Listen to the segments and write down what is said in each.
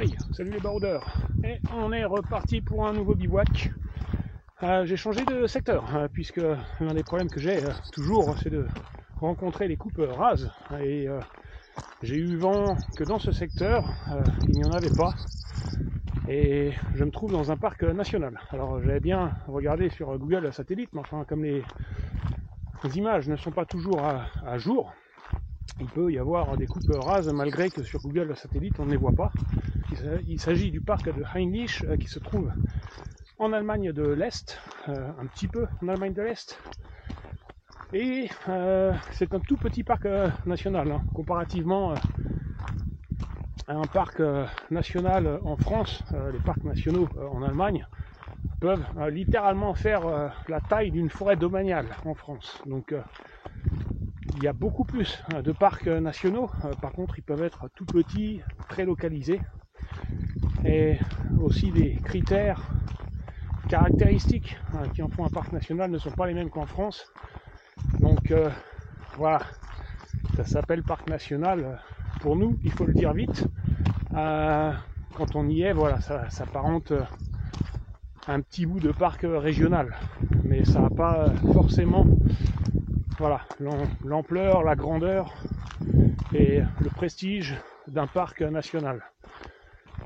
Hey, salut les baroudeurs. Et on est reparti pour un nouveau bivouac. J'ai changé de secteur, puisque l'un des problèmes que j'ai toujours, c'est de rencontrer les coupes rases. Et j'ai eu vent que dans ce secteur, il n'y en avait pas. Et je me trouve dans un parc national. Alors j'avais bien regardé sur Google Satellite, mais enfin comme les images ne sont pas toujours à jour, il peut y avoir des coupes rases malgré que sur Google Satellite on ne les voit pas. Il s'agit du parc de Hainich qui se trouve en Allemagne de l'Est, un petit peu en Allemagne de l'Est. Et c'est un tout petit parc national, comparativement à un parc national en France. Les parcs nationaux en Allemagne peuvent littéralement faire la taille d'une forêt domaniale en France. Donc il y a beaucoup plus de parcs nationaux. Par contre, ils peuvent être tout petits, très localisés. Et aussi des critères caractéristiques qui en font un parc national ne sont pas les mêmes qu'en France. Donc voilà, ça s'appelle parc national. Pour nous, il faut le dire vite. Quand on y est, voilà, ça s'apparente à un petit bout de parc régional. Mais ça n'a pas forcément voilà, l'ampleur, la grandeur et le prestige d'un parc national.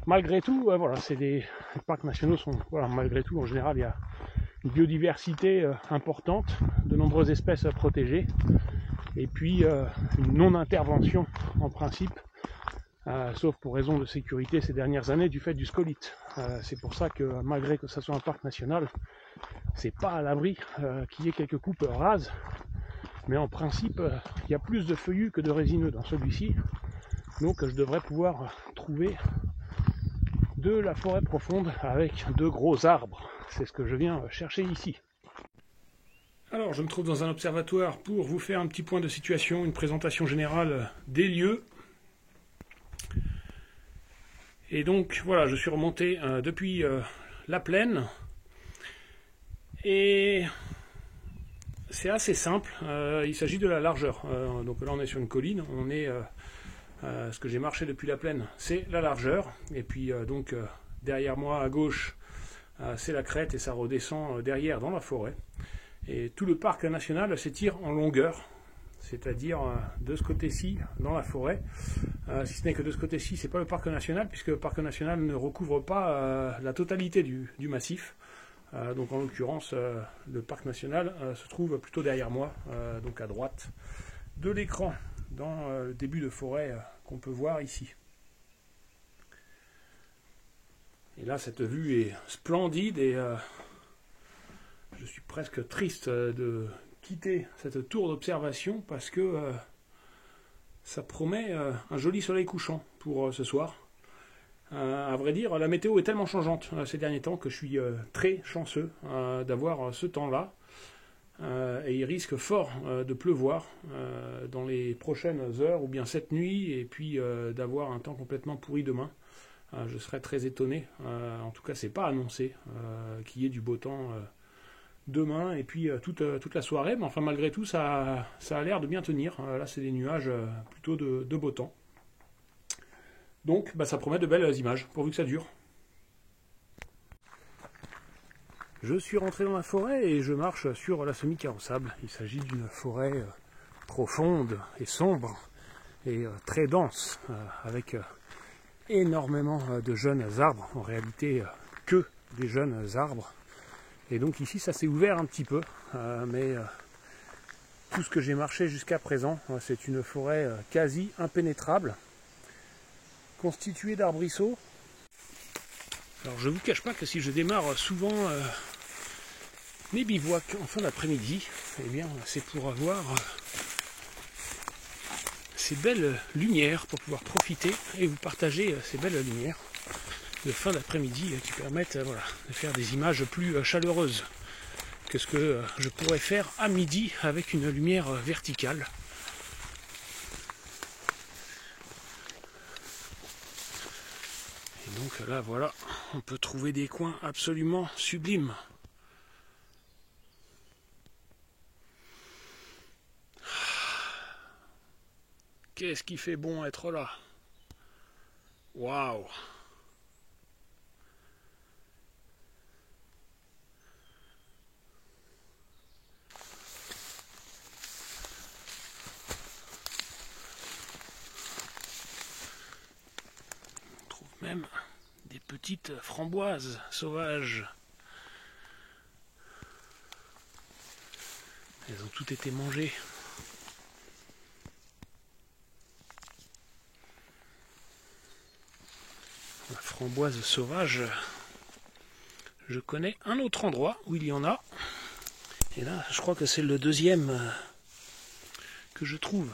Malgré tout, voilà, les parcs nationaux sont, voilà, malgré tout, en général, il y a une biodiversité importante, de nombreuses espèces protégées, et puis une non-intervention en principe, sauf pour raison de sécurité ces dernières années du fait du scolite. C'est pour ça que malgré que ce soit un parc national, c'est pas à l'abri qu'il y ait quelques coupes rases, mais en principe, il y a plus de feuillus que de résineux dans celui-ci, donc je devrais pouvoir trouver de la forêt profonde avec de gros arbres. C'est ce que je viens chercher ici. Alors, je me trouve dans un observatoire pour vous faire un petit point de situation, une présentation générale des lieux. Et donc, voilà, je suis remonté depuis la plaine. Et c'est assez simple. Il s'agit de la largeur. Donc là, on est sur une colline. On est... ce que j'ai marché depuis la plaine, c'est la largeur. Et puis donc derrière moi à gauche, c'est la crête et ça redescend derrière dans la forêt. Et tout le parc national s'étire en longueur, c'est-à-dire de ce côté-ci dans la forêt. Si ce n'est que de ce côté-ci, c'est pas le parc national, puisque le parc national ne recouvre pas la totalité du massif. Donc en l'occurrence, le parc national se trouve plutôt derrière moi, donc à droite de l'écran, dans le début de forêt qu'on peut voir ici. Et là, cette vue est splendide et je suis presque triste de quitter cette tour d'observation parce que ça promet un joli soleil couchant pour ce soir. À vrai dire, la météo est tellement changeante ces derniers temps que je suis très chanceux d'avoir ce temps-là. Et il risque fort de pleuvoir dans les prochaines heures ou bien cette nuit, et puis d'avoir un temps complètement pourri demain. Je serais très étonné. En tout cas, c'est pas annoncé qu'il y ait du beau temps demain et puis toute la soirée. Mais enfin, malgré tout, ça a l'air de bien tenir. Là, c'est des nuages plutôt de beau temps. Donc, ça promet de belles images, pourvu que ça dure. Je suis rentré dans la forêt et je marche sur la semi-carrossable. Il s'agit d'une forêt profonde et sombre et très dense, avec énormément de jeunes arbres, en réalité que des jeunes arbres. Et donc ici ça s'est ouvert un petit peu, mais tout ce que j'ai marché jusqu'à présent, c'est une forêt quasi impénétrable, constituée d'arbrisseaux. Alors je ne vous cache pas que si je démarre souvent mes bivouacs en fin d'après-midi, eh bien c'est pour avoir ces belles lumières, pour pouvoir profiter et vous partager ces belles lumières de fin d'après-midi qui permettent voilà, de faire des images plus chaleureuses que ce que je pourrais faire à midi avec une lumière verticale. Et donc là voilà, on peut trouver des coins absolument sublimes. Qu'est-ce qui fait bon être là? Waouh! même des petites framboises sauvages. Elles ont toutes été mangées. La framboise sauvage, je connais un autre endroit où il y en a. Et là, je crois que c'est le deuxième que je trouve.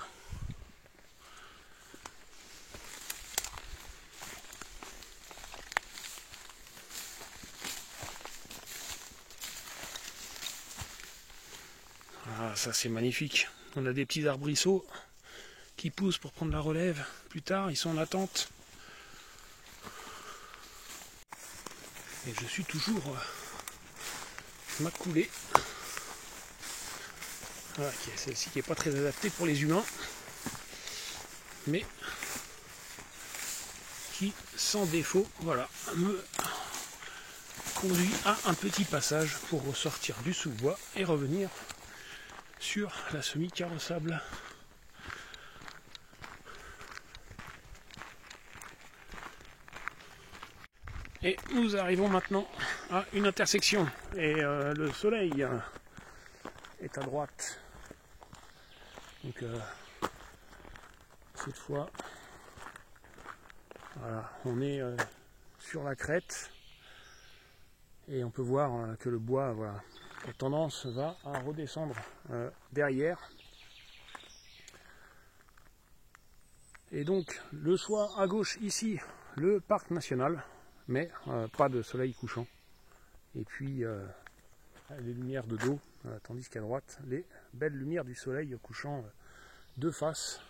Ah, ça c'est magnifique. On a des petits arbrisseaux qui poussent pour prendre la relève. Plus tard, ils sont en attente. Et je suis toujours ma coulée. Voilà, celle-ci qui n'est pas très adaptée pour les humains, mais qui, sans défaut, voilà, me conduit à un petit passage pour ressortir du sous-bois et revenir sur la semi-carrossable. Et nous arrivons maintenant à une intersection et le soleil est à droite. Donc cette fois, voilà, on est sur la crête et on peut voir que le bois, voilà, a tendance va à redescendre derrière. Et donc le choix à gauche ici, le parc national, mais pas de soleil couchant. Et puis les lumières de dos, tandis qu'à droite, les belles lumières du soleil couchant de face.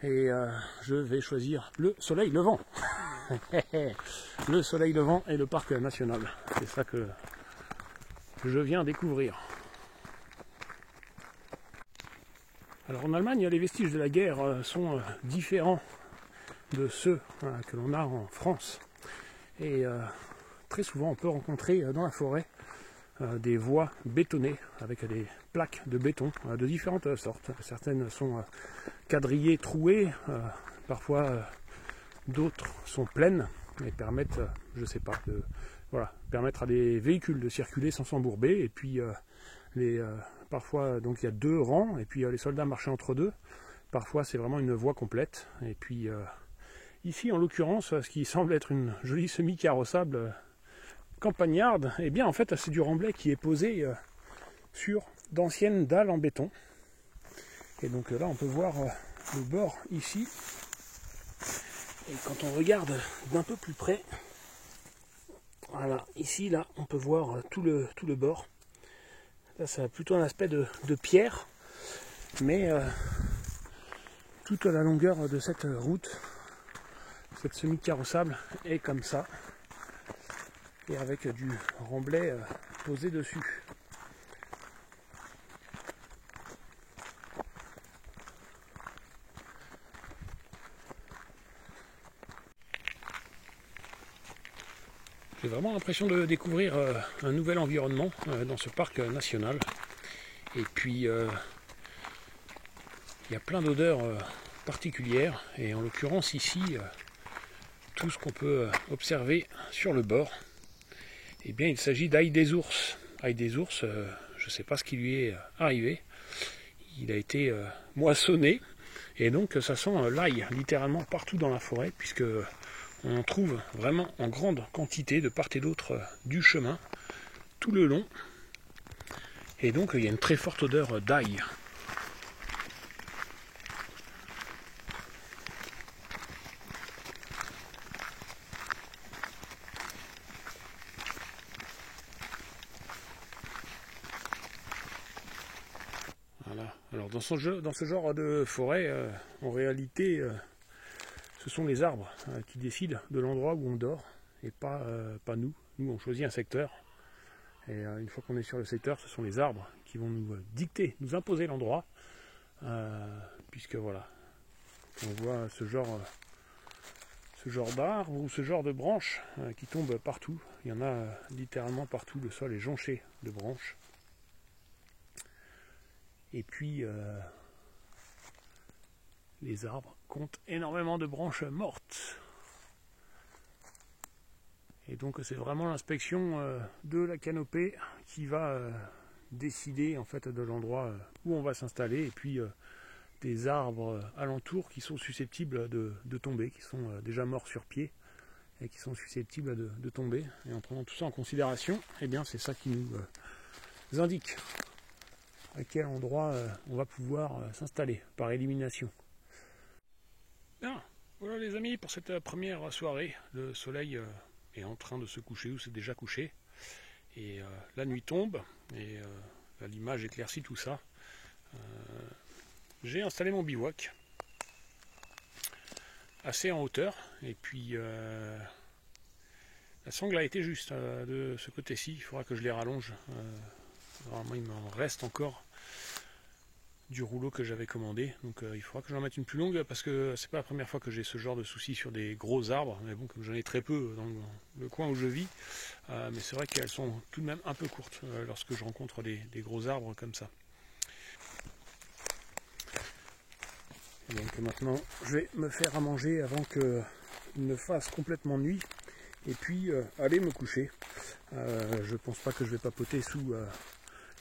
Et je vais choisir le soleil levant. Le soleil levant et le parc national. C'est ça que je viens découvrir. Alors en Allemagne, les vestiges de la guerre sont différents de ceux que l'on a en France. Et très souvent, on peut rencontrer dans la forêt des voies bétonnées avec des plaques de béton de différentes sortes. Certaines sont quadrillées, trouées, parfois d'autres sont pleines et permettent, je sais pas, de permettre à des véhicules de circuler sans s'embourber. Et puis parfois donc il y a 2 rangs et puis les soldats marchaient entre deux. Parfois c'est vraiment une voie complète. Et puis ici en l'occurrence, ce qui semble être une jolie semi-carrossable campagnarde, et bien en fait c'est du remblai qui est posé sur d'anciennes dalles en béton. Et donc là on peut voir le bord ici. Et quand on regarde d'un peu plus près, voilà, ici là on peut voir tout le bord. Là ça a plutôt un aspect de pierre, mais toute la longueur de cette route, cette semi-carrossable est comme ça. Et avec du remblai posé dessus. J'ai vraiment l'impression de découvrir un nouvel environnement dans ce parc national. Et puis il y a plein d'odeurs particulières. Et en l'occurrence ici, tout ce qu'on peut observer sur le bord, eh bien, il s'agit d'ail des ours. Ail des ours, je ne sais pas ce qui lui est arrivé. Il a été moissonné. Et donc, ça sent l'ail littéralement partout dans la forêt, puisque on en trouve vraiment en grande quantité de part et d'autre du chemin, tout le long. Et donc, il y a une très forte odeur d'ail. Voilà. Alors dans ce genre de forêt, en réalité, ce sont les arbres qui décident de l'endroit où on dort et pas nous. Nous, on choisit un secteur. Et une fois qu'on est sur le secteur, ce sont les arbres qui vont nous dicter, nous imposer l'endroit. Puisque voilà, on voit ce genre d'arbres ou ce genre de branches qui tombent partout. Il y en a littéralement partout. Le sol est jonché de branches. Et puis, les arbres comptent énormément de branches mortes. Et donc c'est vraiment l'inspection de la canopée qui va décider en fait de l'endroit où on va s'installer, et puis des arbres alentours qui sont susceptibles de tomber, qui sont déjà morts sur pied et qui sont susceptibles de tomber. Et en prenant tout ça en considération, eh bien c'est ça qui nous indique à quel endroit on va pouvoir s'installer par élimination. Bien, voilà les amis pour cette première soirée. Le soleil est en train de se coucher ou s'est déjà couché. Et la nuit tombe et l'image éclaircit tout ça. J'ai installé mon bivouac assez en hauteur, et puis la sangle a été juste de ce côté-ci. Il faudra que je les rallonge. Normalement il m'en reste encore du rouleau que j'avais commandé, donc il faudra que j'en mette une plus longue, parce que c'est pas la première fois que j'ai ce genre de soucis sur des gros arbres, mais bon, comme j'en ai très peu dans le coin où je vis, mais c'est vrai qu'elles sont tout de même un peu courtes lorsque je rencontre des gros arbres comme ça. Et donc maintenant je vais me faire à manger avant qu'il ne fasse complètement nuit, et puis aller me coucher. Je pense pas que je vais papoter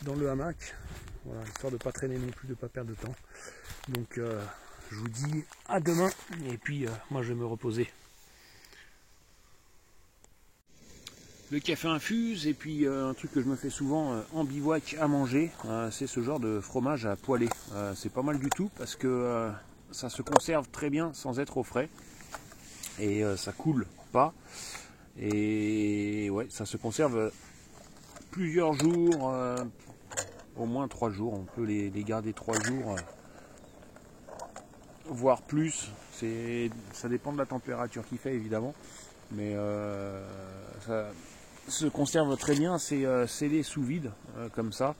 dans le hamac. Voilà, histoire de ne pas traîner non plus, de ne pas perdre de temps. Donc je vous dis à demain, et puis moi je vais me reposer. Le café infuse, et puis un truc que je me fais souvent en bivouac à manger, c'est ce genre de fromage à poêler. C'est pas mal du tout, parce que ça se conserve très bien sans être au frais, et ça coule pas, et ouais, ça se conserve plusieurs jours, au moins 3 jours, on peut les garder 3 jours, voire plus. Ça dépend de la température qu'il fait évidemment, mais ça se conserve très bien, c'est scellé sous vide comme ça.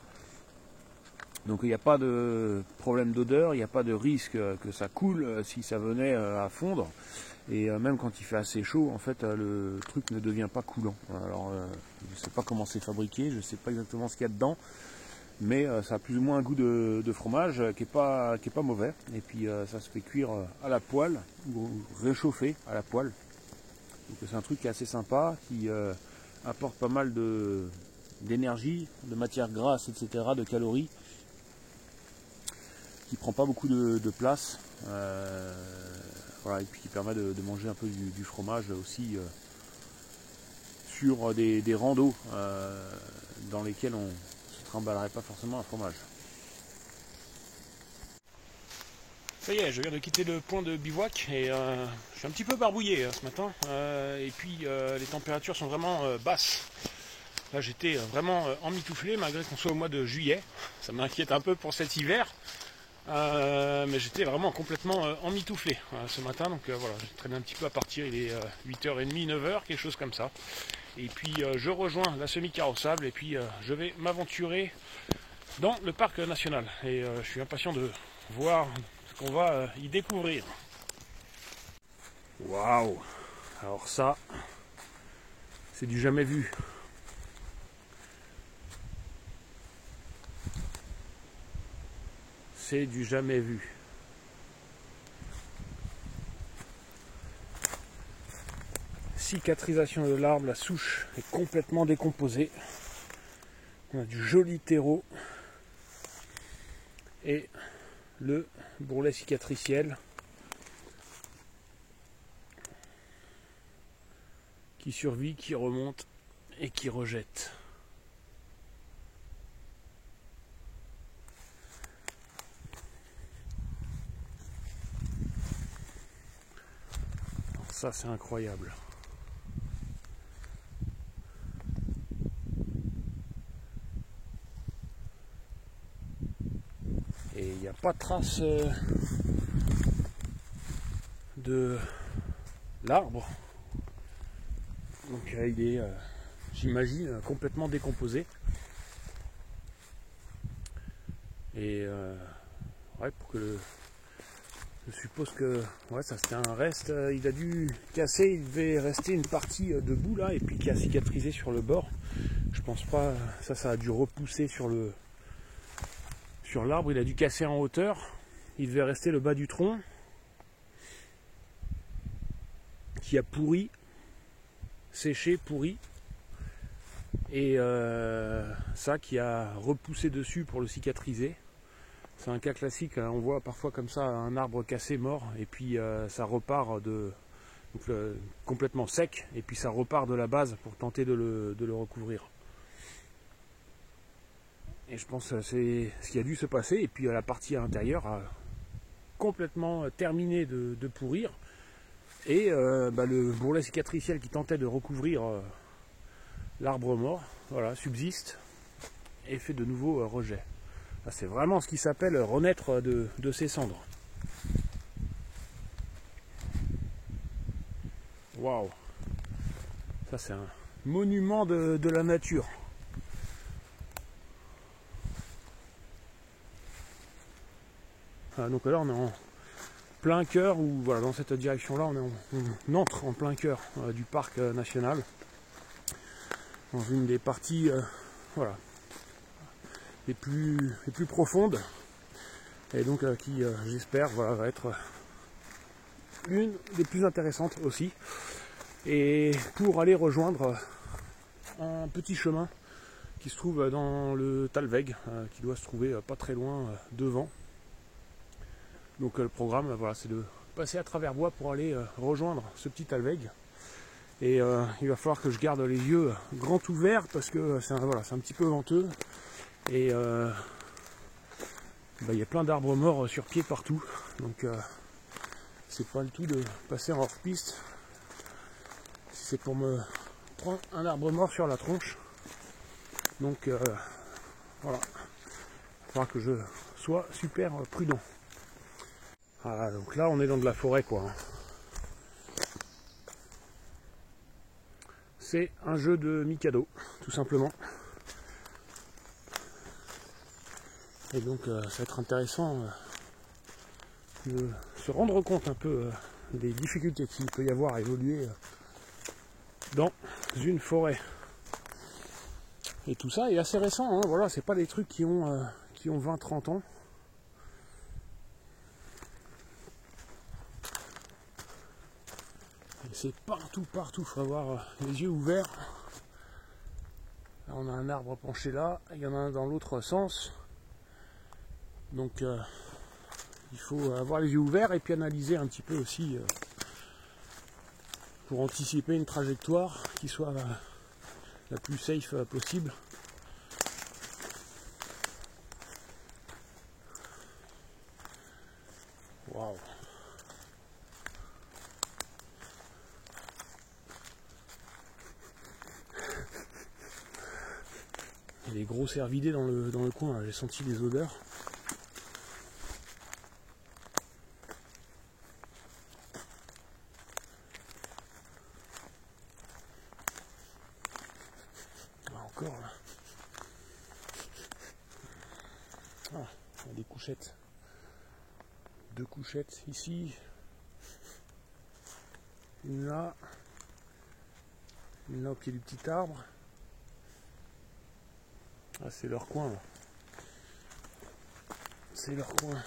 Donc il n'y a pas de problème d'odeur, il n'y a pas de risque que ça coule si ça venait à fondre. Et même quand il fait assez chaud, en fait, le truc ne devient pas coulant. Alors je ne sais pas comment c'est fabriqué, je ne sais pas exactement ce qu'il y a dedans, mais ça a plus ou moins un goût de fromage qui est pas mauvais. Et puis ça se fait cuire à la poêle ou réchauffer à la poêle. Donc c'est un truc qui est assez sympa, qui apporte pas mal d'énergie, de matières grasses, etc., de calories, qui prend pas beaucoup de place. Voilà, et puis qui permet de manger un peu du fromage aussi sur des randos dans lesquels on trimballerait pas forcément un fromage. Ça y est, je viens de quitter le point de bivouac, et je suis un petit peu barbouillé ce matin, et puis les températures sont vraiment basses. Là j'étais vraiment emmitouflé malgré qu'on soit au mois de juillet. Ça m'inquiète un peu pour cet hiver, mais j'étais vraiment complètement emmitouflé ce matin. Donc voilà, j'ai traîné un petit peu à partir, il est 8h30, 9h, quelque chose comme ça. Et puis je rejoins la semi-carrossable, et puis je vais m'aventurer dans le parc national. Et je suis impatient de voir ce qu'on va y découvrir. Waouh! Alors ça, c'est du jamais vu. C'est du jamais vu. Cicatrisation de l'arbre, la souche est complètement décomposée. On a du joli terreau et le bourrelet cicatriciel qui survit, qui remonte et qui rejette. Alors ça c'est incroyable. Et il n'y a pas de trace de l'arbre. Donc il est, j'imagine, complètement décomposé. Et ouais, pour que je suppose que ouais, ça c'était un reste. Il a dû casser, il devait rester une partie debout là, et puis qui a cicatrisé sur le bord. Je pense pas, ça a dû repousser sur l'arbre, il a dû casser en hauteur, il devait rester le bas du tronc qui a pourri, séché, pourri. Et ça qui a repoussé dessus pour le cicatriser. C'est un cas classique, on voit parfois comme ça un arbre cassé, mort, et puis ça repart complètement sec, et puis ça repart de la base pour tenter de le recouvrir. Et je pense que c'est ce qui a dû se passer, et puis la partie à l'intérieur a complètement terminé de pourrir, et le bourrelet cicatriciel qui tentait de recouvrir l'arbre mort, voilà, subsiste et fait de nouveaux rejets. C'est vraiment ce qui s'appelle renaître de ses cendres. Waouh! Ça c'est un monument de la nature. Donc là on est en plein cœur, ou voilà, dans cette direction là on entre en plein cœur du parc national, dans une des parties voilà, les plus profondes, et donc qui j'espère voilà, va être l'une des plus intéressantes aussi, et pour aller rejoindre un petit chemin qui se trouve dans le Talweg, qui doit se trouver pas très loin devant. Donc le programme, voilà, c'est de passer à travers bois pour aller rejoindre ce petit Talweg. Et il va falloir que je garde les yeux grands ouverts parce que c'est un petit peu venteux. Et il y a plein d'arbres morts sur pied partout. Donc c'est pas le tout de passer en hors-piste. Si c'est pour me prendre un arbre mort sur la tronche. Donc voilà. Il va falloir que je sois super prudent. Voilà, donc là on est dans de la forêt quoi. C'est un jeu de Mikado, tout simplement. Et donc ça va être intéressant de se rendre compte un peu des difficultés qu'il peut y avoir à évoluer dans une forêt. Et tout ça est assez récent, hein, voilà, c'est pas des trucs qui ont 20-30 ans. C'est partout, il faut avoir les yeux ouverts. Là, on a un arbre penché là, il y en a un dans l'autre sens. Donc il faut avoir les yeux ouverts et puis analyser un petit peu aussi pour anticiper une trajectoire qui soit la plus safe possible. Waouh! Il y a des gros cervidés dans le coin, j'ai senti des odeurs. Encore là. Ah, il y a des couchettes. 2 couchettes ici. Une là au pied du petit arbre. Ah, c'est leur coin là. C'est leur coin.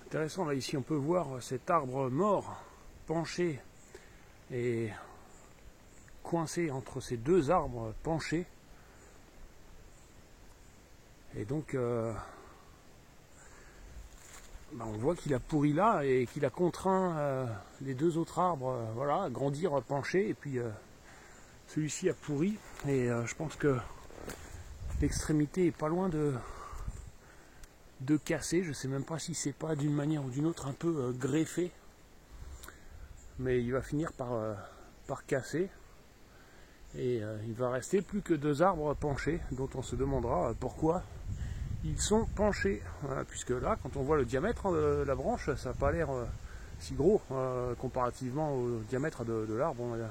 Intéressant, là ici on peut voir cet arbre mort penché et coincé entre ces 2 arbres penchés, et donc on voit qu'il a pourri là et qu'il a contraint les 2 autres arbres voilà, à grandir penchés, et puis celui-ci a pourri, et je pense que l'extrémité est pas loin de casser. Je sais même pas si c'est pas d'une manière ou d'une autre un peu greffé, mais il va finir par casser, et il va rester plus que 2 arbres penchés dont on se demandera pourquoi ils sont penchés, voilà, puisque là quand on voit le diamètre de la branche, ça n'a pas l'air si gros comparativement au diamètre de l'arbre. On a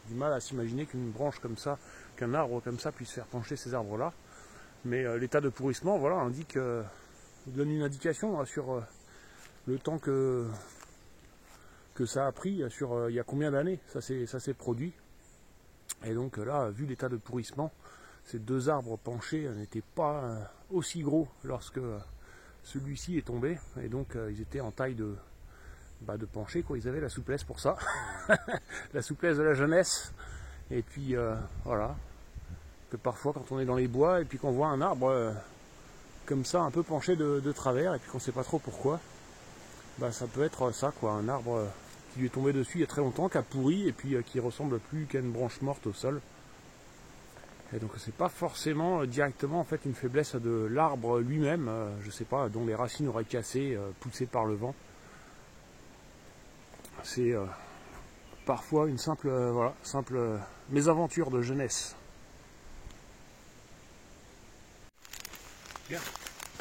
du mal à s'imaginer qu'une branche comme ça, qu'un arbre comme ça puisse faire pencher ces arbres là, mais l'état de pourrissement, voilà, indique donne une indication sur le temps que que ça a pris sur il y a combien d'années ça s'est produit. Et donc là, vu l'état de pourrissement, ces deux arbres penchés n'étaient pas aussi gros lorsque celui-ci est tombé. Et donc ils étaient en taille de pencher, quoi. Ils avaient la souplesse pour ça. La souplesse de la jeunesse. Et puis voilà. Que parfois quand on est dans les bois et puis qu'on voit un arbre comme ça un peu penché de travers et puis qu'on ne sait pas trop pourquoi, ça peut être ça, quoi, un arbre qui lui est tombé dessus il y a très longtemps, qui a pourri et puis qui ressemble plus qu'à une branche morte au sol. Et donc c'est pas forcément directement en fait une faiblesse de l'arbre lui-même, je sais pas, dont les racines auraient cassé, poussées par le vent. C'est parfois une simple mésaventure de jeunesse. Bien.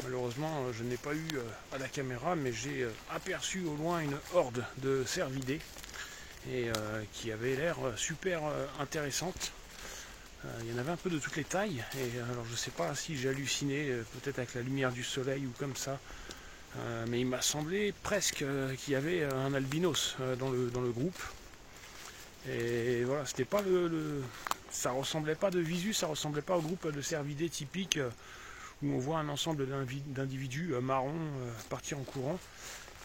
Malheureusement, je n'ai pas eu à la caméra, mais j'ai aperçu au loin une horde de cervidés et qui avait l'air super intéressante. Il y en avait un peu de toutes les tailles, et alors je sais pas si j'ai halluciné, peut-être avec la lumière du soleil ou comme ça, mais il m'a semblé presque qu'il y avait un albinos dans le groupe. Et voilà, c'était pas ça ressemblait pas de visu, ça ressemblait pas au groupe de cervidés typique où on voit un ensemble d'individus marrons partir en courant.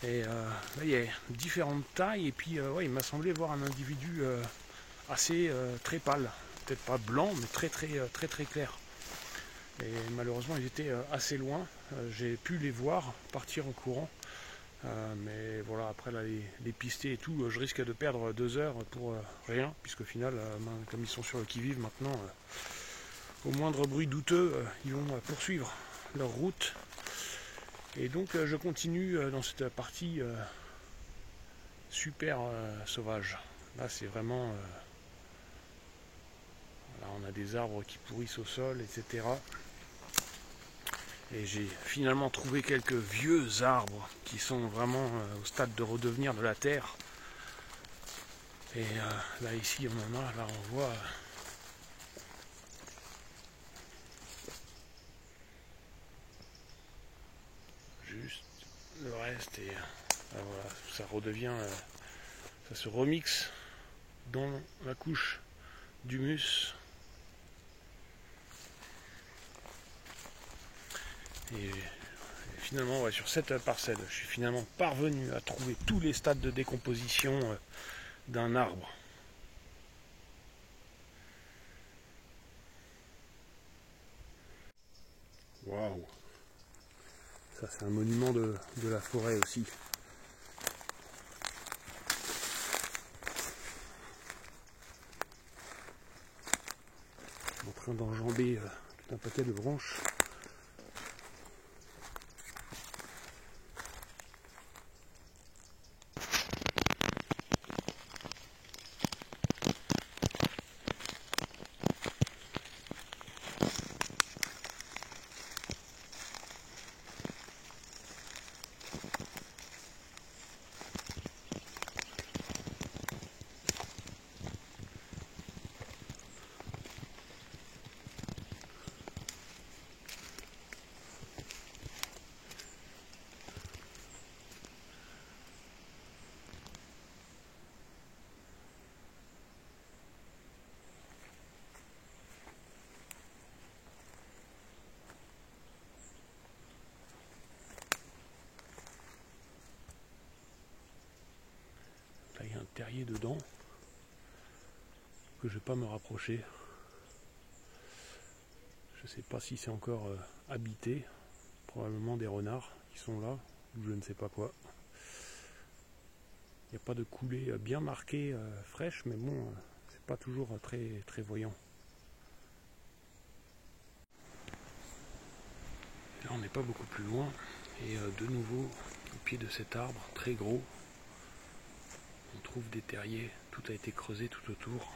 Et là, il y a différentes tailles, et puis ouais, il m'a semblé voir un individu assez très pâle, peut-être pas blanc, mais très clair. Et malheureusement, ils étaient assez loin. J'ai pu les voir partir en courant. Mais voilà, après là, les pister et tout, je risque de perdre 2 heures pour rien, puisqu'au final, comme ils sont sur le qui-vive maintenant, au moindre bruit douteux, ils vont poursuivre leur route. Et donc je continue dans cette partie super sauvage. Là c'est vraiment... là on a des arbres qui pourrissent au sol, etc. Et j'ai finalement trouvé quelques vieux arbres qui sont vraiment au stade de redevenir de la terre. Et là ici on en a, là on voit... juste le reste, et voilà, ça redevient, ça se remixe dans la couche d'humus. Et finalement, ouais, sur cette parcelle, je suis finalement parvenu à trouver tous les stades de décomposition d'un arbre. Waouh! Ça, c'est un monument de la forêt aussi. En train d'enjamber tout un paquet de branches. Là, il y a un terrier dedans que je ne vais pas me rapprocher. Je ne sais pas si c'est encore habité. Probablement des renards qui sont là, ou je ne sais pas quoi. Il n'y a pas de coulée bien marquée, fraîche, mais bon, c'est pas toujours très voyant. Là, on n'est pas beaucoup plus loin, et de nouveau, au pied de cet arbre, très gros, on trouve des terriers, tout a été creusé tout autour.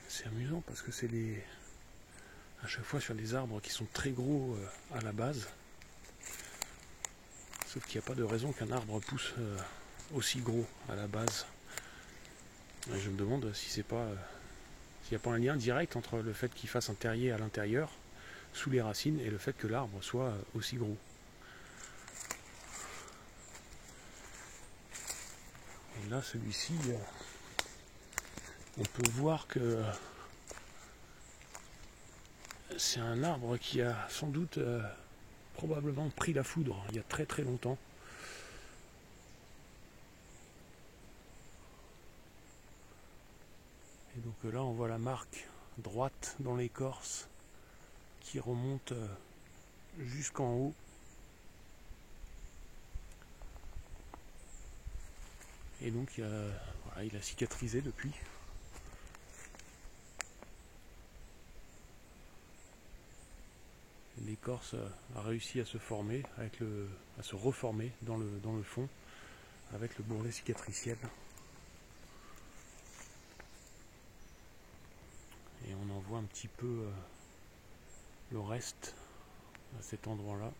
C'est amusant parce que c'est à chaque fois sur des arbres qui sont très gros à la base. Sauf qu'il n'y a pas de raison qu'un arbre pousse aussi gros à la base. Et je me demande si c'est pas s'il n'y a pas un lien direct entre le fait qu'il fasse un terrier à l'intérieur, sous les racines, et le fait que l'arbre soit aussi gros. Et là, celui-ci, on peut voir que c'est un arbre qui a sans doute probablement pris la foudre il y a très très longtemps. Et donc là, on voit la marque droite dans l'écorce qui remonte jusqu'en haut. Et donc voilà, il a cicatrisé depuis. L'écorce a réussi à se former, à se reformer dans le fond avec le bourrelet cicatriciel. Et on en voit un petit peu le reste à cet endroit-là.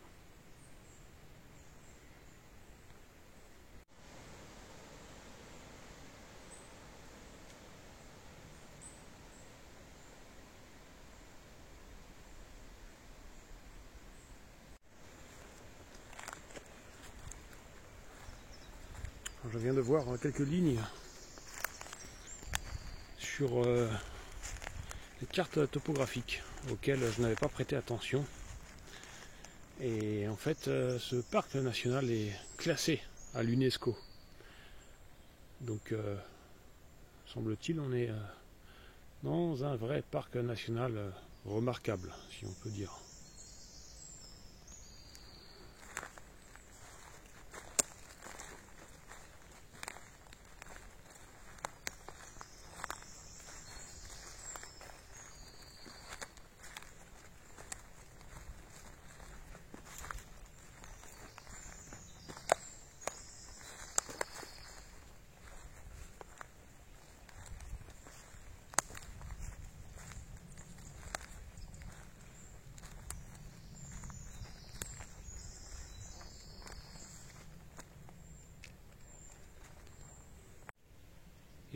Je viens de voir quelques lignes sur les cartes topographiques auxquelles je n'avais pas prêté attention. Et en fait, ce parc national est classé à l'UNESCO. Donc, semble-t-il, on est dans un vrai parc national remarquable, si on peut dire.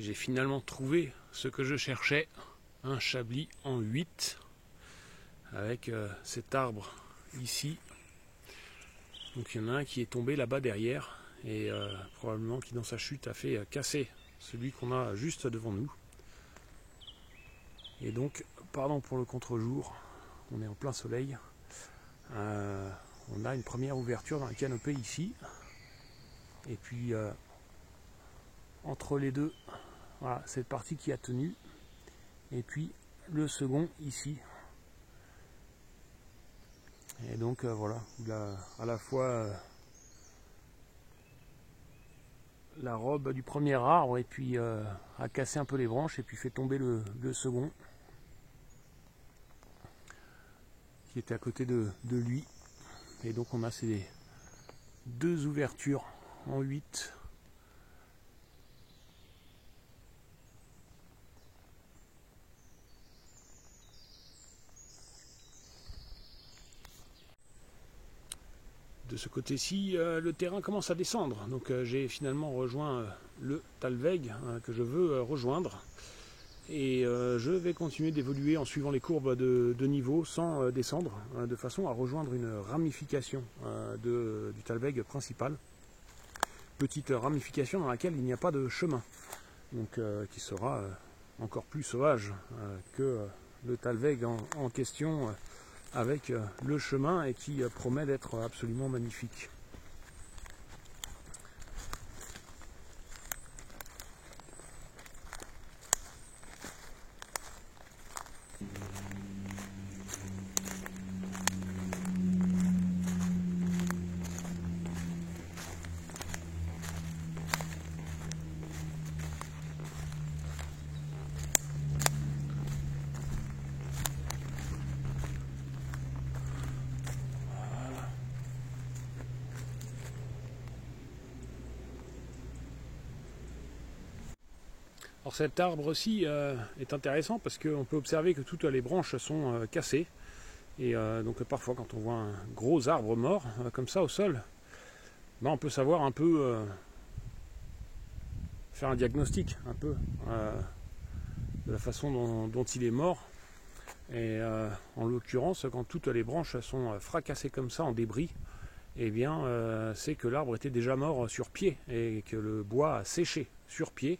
J'ai finalement trouvé ce que je cherchais, un chablis en 8 avec cet arbre ici. Donc il y en a un qui est tombé là-bas derrière et probablement qui dans sa chute a fait casser celui qu'on a juste devant nous. Et donc, pardon pour le contre-jour, on est en plein soleil. On a une première ouverture dans la canopée ici. Et puis entre les deux, voilà, cette partie qui a tenu, et puis le second ici. Et donc voilà, à la fois la robe du premier arbre, et puis a cassé un peu les branches, et puis fait tomber le second, qui était à côté de lui. Et donc on a ces deux ouvertures en 8. De ce côté-ci, le terrain commence à descendre. Donc j'ai finalement rejoint le Talweg que je veux rejoindre. Et je vais continuer d'évoluer en suivant les courbes de niveau sans descendre, de façon à rejoindre une ramification du Talweg principal. Petite ramification dans laquelle il n'y a pas de chemin. Donc qui sera encore plus sauvage que le Talweg en question, avec le chemin, et qui promet d'être absolument magnifique. Alors cet arbre-ci est intéressant parce qu'on peut observer que toutes les branches sont cassées. Et donc parfois quand on voit un gros arbre mort comme ça au sol, on peut savoir un peu, faire un diagnostic un peu de la façon dont il est mort. Et en l'occurrence, quand toutes les branches sont fracassées comme ça en débris, eh bien c'est que l'arbre était déjà mort sur pied et que le bois a séché sur pied.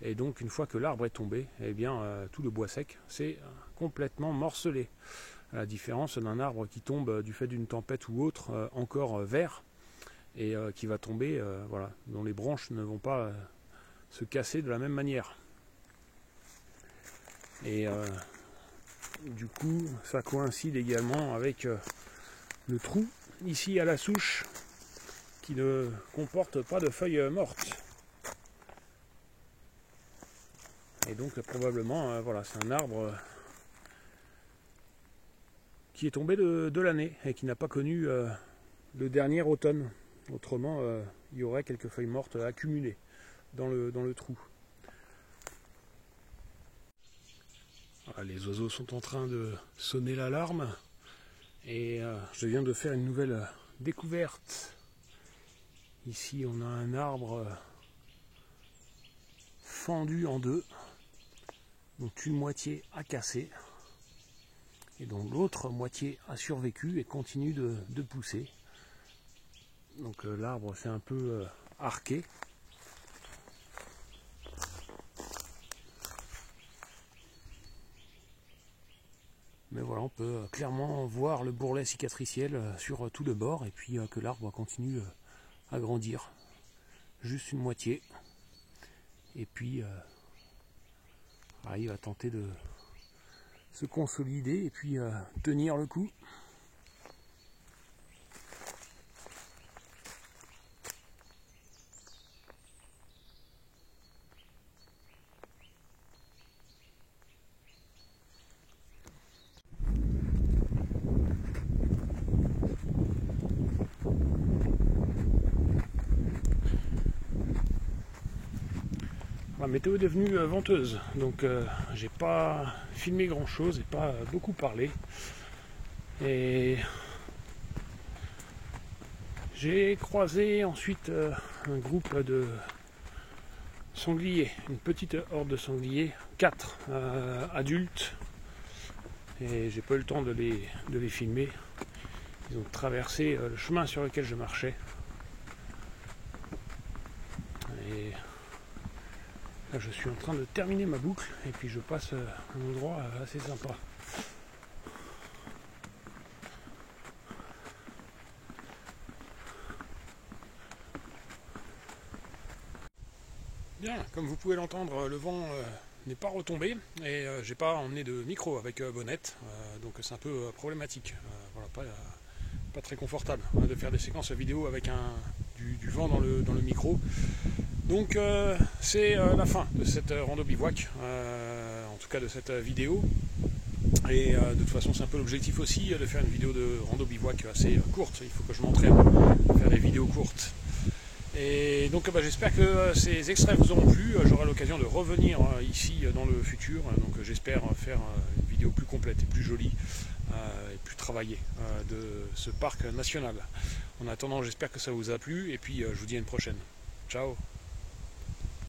Et donc une fois que l'arbre est tombé, eh bien tout le bois sec s'est complètement morcelé. À la différence d'un arbre qui tombe du fait d'une tempête ou autre, encore vert, et qui va tomber, voilà, dont les branches ne vont pas se casser de la même manière. Et du coup, ça coïncide également avec le trou ici à la souche qui ne comporte pas de feuilles mortes. Et donc probablement, voilà, c'est un arbre qui est tombé de l'année et qui n'a pas connu le dernier automne. Autrement, il y aurait quelques feuilles mortes accumulées dans le trou. Voilà, les oiseaux sont en train de sonner l'alarme et je viens de faire une nouvelle découverte. Ici, on a un arbre fendu en deux, dont une moitié a cassé et dont l'autre moitié a survécu et continue de pousser. Donc l'arbre s'est un peu arqué. Mais voilà, on peut clairement voir le bourrelet cicatriciel sur tout le bord et puis que l'arbre continue à grandir. Juste une moitié. Et puis il va tenter de se consolider et puis tenir le coup. La météo est devenue venteuse, donc j'ai pas filmé grand chose et pas beaucoup parlé. Et j'ai croisé ensuite un groupe de sangliers, une petite horde de sangliers, 4 adultes, et j'ai pas eu le temps de les filmer. Ils ont traversé le chemin sur lequel je marchais. Et là, je suis en train de terminer ma boucle et puis je passe à un endroit assez sympa. Bien, comme vous pouvez l'entendre, le vent n'est pas retombé et j'ai pas emmené de micro avec bonnette, donc c'est un peu problématique. Voilà, pas très confortable de faire des séquences vidéo avec du vent dans le micro. Donc c'est la fin de cette rando bivouac, en tout cas de cette vidéo. Et de toute façon c'est un peu l'objectif aussi de faire une vidéo de rando bivouac assez courte. Il faut que je m'entraîne à faire des vidéos courtes. Et donc j'espère que ces extraits vous auront plu. J'aurai l'occasion de revenir ici dans le futur. Donc j'espère faire une vidéo plus complète et plus jolie et plus travaillée de ce parc national. En attendant, j'espère que ça vous a plu et puis je vous dis à une prochaine. Ciao.